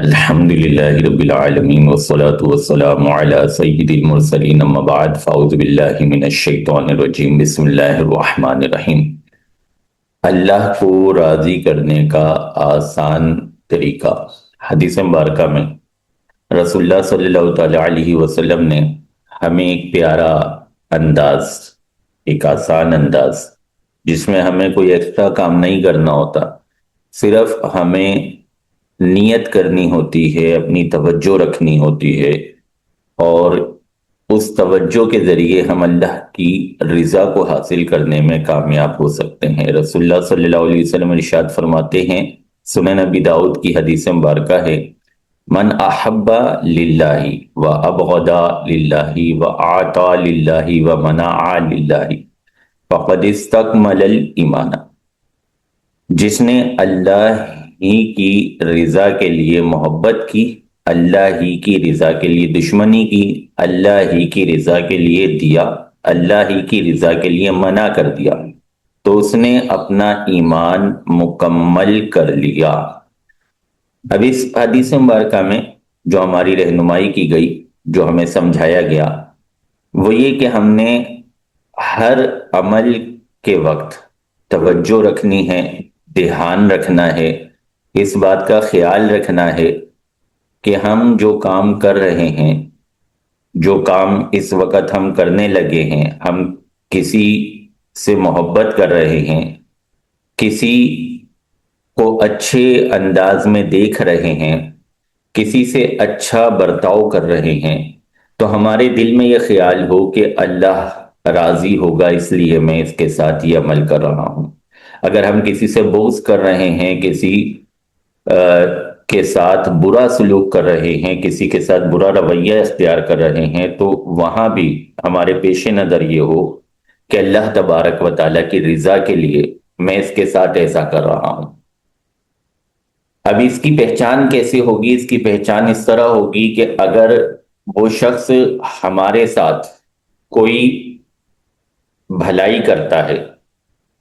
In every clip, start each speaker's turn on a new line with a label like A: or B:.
A: الحمد للہ رب العالمین والصلاة والسلام علی سید المرسلین اما بعد فاعوذ باللہ من الشیطان الرجیم بسم اللہ الرحمن الرحیم۔ اللہ کو راضی کرنے کا آسان طریقہ۔ حدیث مبارکہ میں رسول اللہ صلی اللہ تعالی علیہ وسلم نے ہمیں ایک پیارا انداز، ایک آسان انداز جس میں ہمیں کوئی ایکسٹرا کام نہیں کرنا ہوتا، صرف ہمیں نیت کرنی ہوتی ہے، اپنی توجہ رکھنی ہوتی ہے، اور اس توجہ کے ذریعے ہم اللہ کی رضا کو حاصل کرنے میں کامیاب ہو سکتے ہیں۔ رسول اللہ صلی اللہ علیہ وسلم ارشاد فرماتے ہیں، سنن نبی داؤد کی حدیث مبارکہ ہے، من احب للہ و ابغض للہ و اعطى للہ و منع للہ فقد استکمل الایمان۔ جس نے اللہ ہی کی رضا کے لیے محبت کی، اللہ ہی کی رضا کے لیے دشمنی کی، اللہ ہی کی رضا کے لیے دیا، اللہ ہی کی رضا کے لیے منع کر دیا، تو اس نے اپنا ایمان مکمل کر لیا۔ اب اس حدیث مبارکہ میں جو ہماری رہنمائی کی گئی، جو ہمیں سمجھایا گیا، وہ یہ کہ ہم نے ہر عمل کے وقت توجہ رکھنی ہے، دھیان رکھنا ہے، اس بات کا خیال رکھنا ہے کہ ہم جو کام کر رہے ہیں، جو کام اس وقت ہم کرنے لگے ہیں، ہم کسی سے محبت کر رہے ہیں، کسی کو اچھے انداز میں دیکھ رہے ہیں، کسی سے اچھا برتاؤ کر رہے ہیں، تو ہمارے دل میں یہ خیال ہو کہ اللہ راضی ہوگا، اس لیے میں اس کے ساتھ یہ عمل کر رہا ہوں۔ اگر ہم کسی سے بغض کر رہے ہیں، کسی کے ساتھ برا سلوک کر رہے ہیں، کسی کے ساتھ برا رویہ اختیار کر رہے ہیں، تو وہاں بھی ہمارے پیش نظر یہ ہو کہ اللہ تبارک و تعالیٰ کی رضا کے لیے میں اس کے ساتھ ایسا کر رہا ہوں۔ اب اس کی پہچان کیسے ہوگی؟ اس کی پہچان اس طرح ہوگی کہ اگر وہ شخص ہمارے ساتھ کوئی بھلائی کرتا ہے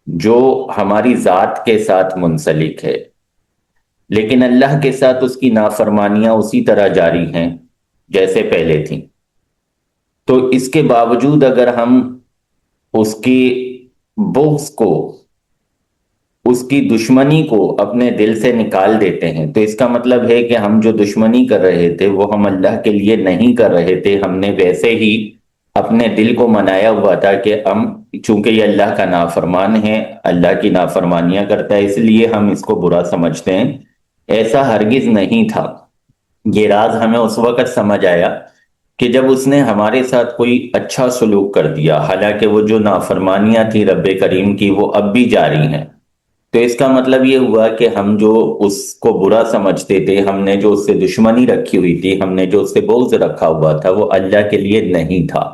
A: جو ہماری ذات کے ساتھ منسلک ہے، لیکن اللہ کے ساتھ اس کی نافرمانیاں اسی طرح جاری ہیں جیسے پہلے تھیں، تو اس کے باوجود اگر ہم اس کی بغض کو، اس کی دشمنی کو اپنے دل سے نکال دیتے ہیں، تو اس کا مطلب ہے کہ ہم جو دشمنی کر رہے تھے وہ ہم اللہ کے لیے نہیں کر رہے تھے، ہم نے ویسے ہی اپنے دل کو منایا ہوا تھا کہ ہم چونکہ یہ اللہ کا نافرمان ہے، اللہ کی نافرمانیاں کرتا ہے، اس لیے ہم اس کو برا سمجھتے ہیں۔ ایسا ہرگز نہیں تھا۔ یہ راز ہمیں اس وقت سمجھ آیا کہ جب اس نے ہمارے ساتھ کوئی اچھا سلوک کر دیا، حالانکہ وہ جو نافرمانیاں تھی رب کریم کی وہ اب بھی جاری ہیں، تو اس کا مطلب یہ ہوا کہ ہم جو اس کو برا سمجھتے تھے، ہم نے جو اس سے دشمنی رکھی ہوئی تھی، ہم نے جو اس سے بغض رکھا ہوا تھا، وہ اللہ کے لیے نہیں تھا،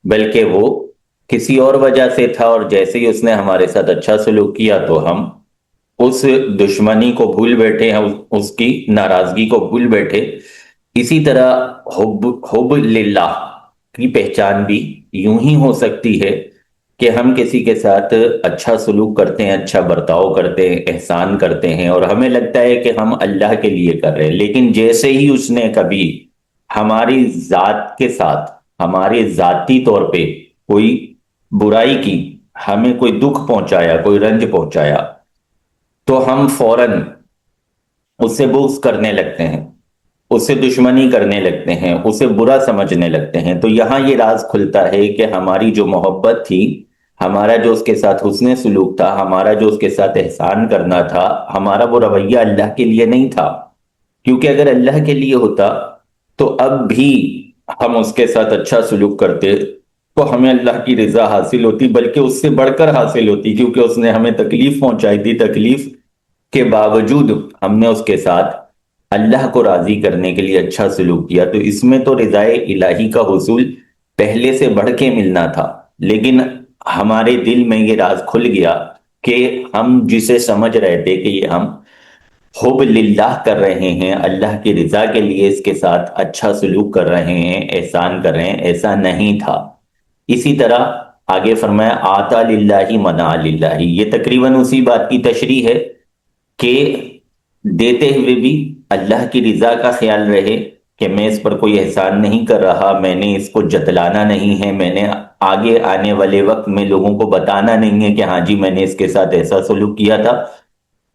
A: بلکہ وہ کسی اور وجہ سے تھا، اور جیسے ہی اس نے ہمارے ساتھ اچھا سلوک کیا تو ہم اس دشمنی کو بھول بیٹھے ہیں، اس کی ناراضگی کو بھول بیٹھے۔ اسی طرح حب للہ کی پہچان بھی یوں ہی ہو سکتی ہے کہ ہم کسی کے ساتھ اچھا سلوک کرتے ہیں، اچھا برتاؤ کرتے ہیں، احسان کرتے ہیں، اور ہمیں لگتا ہے کہ ہم اللہ کے لیے کر رہے ہیں، لیکن جیسے ہی اس نے کبھی ہماری ذات کے ساتھ، ہمارے ذاتی طور پہ کوئی برائی کی، ہمیں کوئی دکھ پہنچایا، کوئی رنج پہنچایا، تو ہم فوراً اس سے بغض کرنے لگتے ہیں، اس سے دشمنی کرنے لگتے ہیں، اسے برا سمجھنے لگتے ہیں۔ تو یہاں یہ راز کھلتا ہے کہ ہماری جو محبت تھی، ہمارا جو اس کے ساتھ حسن سلوک تھا، ہمارا جو اس کے ساتھ احسان کرنا تھا، ہمارا وہ رویہ اللہ کے لیے نہیں تھا، کیونکہ اگر اللہ کے لیے ہوتا تو اب بھی ہم اس کے ساتھ اچھا سلوک کرتے تو ہمیں اللہ کی رضا حاصل ہوتی، بلکہ اس سے بڑھ کر حاصل ہوتی، کیونکہ اس نے ہمیں تکلیف پہنچائی تھی، تکلیف کے باوجود ہم نے اس کے ساتھ اللہ کو راضی کرنے کے لیے اچھا سلوک کیا، تو اس میں تو رضائے الہی کا حصول پہلے سے بڑھ کے ملنا تھا۔ لیکن ہمارے دل میں یہ راز کھل گیا کہ ہم جسے سمجھ رہے تھے کہ یہ ہم حب للہ کر رہے ہیں، اللہ کی رضا کے لیے اس کے ساتھ اچھا سلوک کر رہے ہیں، احسان کر رہے ہیں، ایسا نہیں تھا۔ اسی طرح آگے فرمایا آتا للہ منع للہ، یہ تقریباً اسی بات کی تشریح ہے کہ دیتے ہوئے بھی اللہ کی رضا کا خیال رہے کہ میں اس پر کوئی احسان نہیں کر رہا، میں نے اس کو جتلانا نہیں ہے، میں نے آگے آنے والے وقت میں لوگوں کو بتانا نہیں ہے کہ ہاں جی میں نے اس کے ساتھ ایسا سلوک کیا تھا،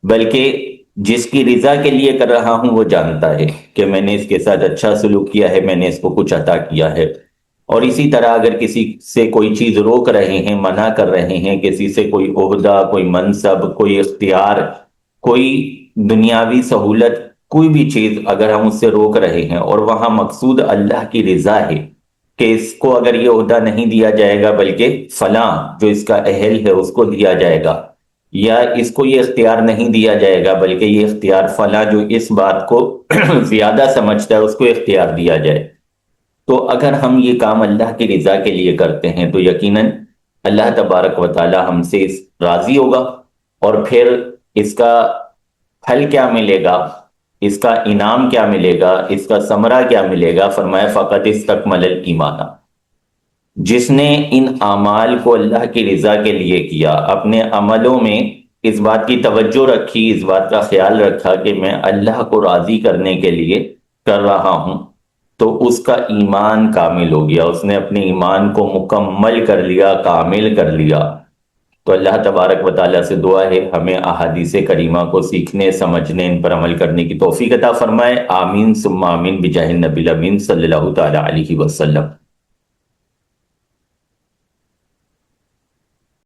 A: بلکہ جس کی رضا کے لیے کر رہا ہوں وہ جانتا ہے کہ میں نے اس کے ساتھ اچھا سلوک کیا ہے، میں نے اس کو کچھ عطا کیا ہے۔ اور اسی طرح اگر کسی سے کوئی چیز روک رہے ہیں، منع کر رہے ہیں، کسی سے کوئی عہدہ، کوئی منصب، کوئی اختیار، کوئی دنیاوی سہولت، کوئی بھی چیز اگر ہم اس سے روک رہے ہیں اور وہاں مقصود اللہ کی رضا ہے کہ اس کو اگر یہ عہدہ نہیں دیا جائے گا بلکہ فلاں جو اس کا اہل ہے اس کو دیا جائے گا، یا اس کو یہ اختیار نہیں دیا جائے گا بلکہ یہ اختیار فلاں جو اس بات کو زیادہ سمجھتا ہے اس کو اختیار دیا جائے، تو اگر ہم یہ کام اللہ کی رضا کے لیے کرتے ہیں تو یقیناً اللہ تبارک و تعالی ہم سے راضی ہوگا، اور پھر اس کا پھل کیا ملے گا، اس کا انعام کیا ملے گا، اس کا ثمرہ کیا ملے گا؟ فرمایا فقط استکمل الایمان، جس نے ان اعمال کو اللہ کی رضا کے لیے کیا، اپنے عملوں میں اس بات کی توجہ رکھی، اس بات کا خیال رکھا کہ میں اللہ کو راضی کرنے کے لیے کر رہا ہوں، تو اس کا ایمان کامل ہو گیا، اس نے اپنے ایمان کو مکمل کر لیا، کامل کر لیا۔ تو اللہ تبارک و تعالیٰ سے دعا ہے ہمیں احادیث کریمہ کو سیکھنے، سمجھنے، ان پر عمل کرنے کی توفیق عطا فرمائے۔ آمین ثم آمین بجاہ النبی الامین صلی اللہ تعالیٰ علیہ وسلم۔